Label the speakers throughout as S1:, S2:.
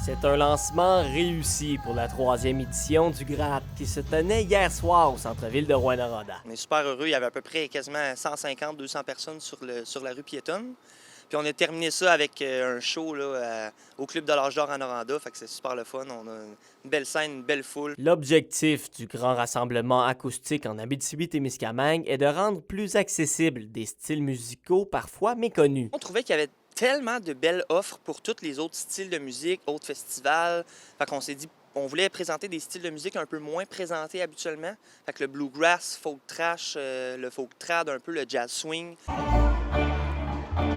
S1: C'est un lancement réussi pour la 3e édition du Gratte qui se tenait hier soir au centre-ville de Rouyn-Noranda.
S2: On est super heureux. Il y avait à peu près quasiment 150-200 personnes sur la rue piétonne. Puis on a terminé ça avec un show là, au Club de l'Âge d'Or à Noranda. Fait que c'est super le fun. On a une belle scène, une belle foule.
S1: L'objectif du grand rassemblement acoustique en Abitibi-Témiscamingue est de rendre plus accessibles des styles musicaux parfois méconnus.
S2: On trouvait qu'il y avait tellement de belles offres pour tous les autres styles de musique, autres festivals. Fait qu'on s'est dit, on voulait présenter des styles de musique un peu moins présentés habituellement. Fait que le bluegrass, folk trash, le folk trad, un peu le jazz swing.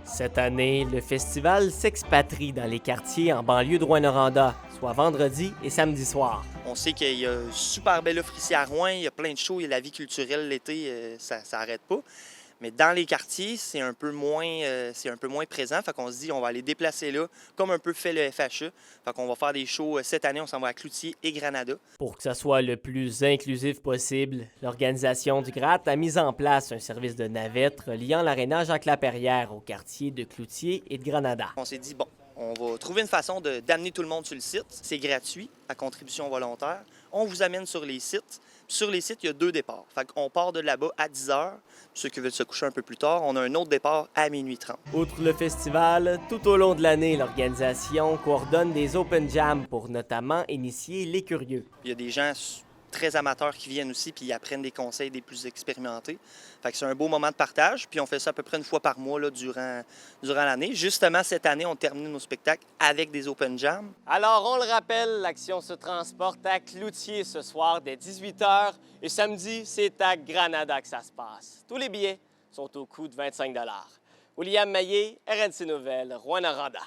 S1: Cette année, le festival s'expatrie dans les quartiers en banlieue de Rouyn-Noranda, soit vendredi et samedi soir.
S2: On sait qu'il y a une super belle offre ici à Rouyn, il y a plein de shows, il y a la vie culturelle l'été, ça n'arrête pas. Mais dans les quartiers, c'est un peu moins présent. Fait qu'on se dit, on va aller déplacer là, comme un peu fait le FHE. Fait qu'on va faire des shows cette année, on s'en va à Cloutier et Granada.
S1: Pour que ça soit le plus inclusif possible, l'organisation du Gratte a mis en place un service de navette reliant l'aréna Jacques-Laperrière aux quartiers de Cloutier et de Granada.
S2: On s'est dit, bon, on va trouver une façon d'amener tout le monde sur le site. C'est gratuit, à contribution volontaire. On vous amène sur les sites. Puis sur les sites, il y a 2 départs. Fait qu'on part de là-bas à 10 h. Ceux qui veulent se coucher un peu plus tard, on a un autre départ à minuit 30.
S1: Outre le festival, tout au long de l'année, l'organisation coordonne des open jams pour notamment initier les curieux.
S2: Il y a des gens très amateurs qui viennent aussi puis ils apprennent des conseils des plus expérimentés. Fait que c'est un beau moment de partage. Puis on fait ça à peu près une fois par mois là, durant l'année. Justement, cette année, on termine nos spectacles avec des open jams.
S1: Alors, on le rappelle, l'action se transporte à Cloutier ce soir dès 18 h et samedi, c'est à Granada que ça se passe. Tous les billets sont au coût de 25 $. William Maillé, RNC Nouvelles, Rouyn-Noranda.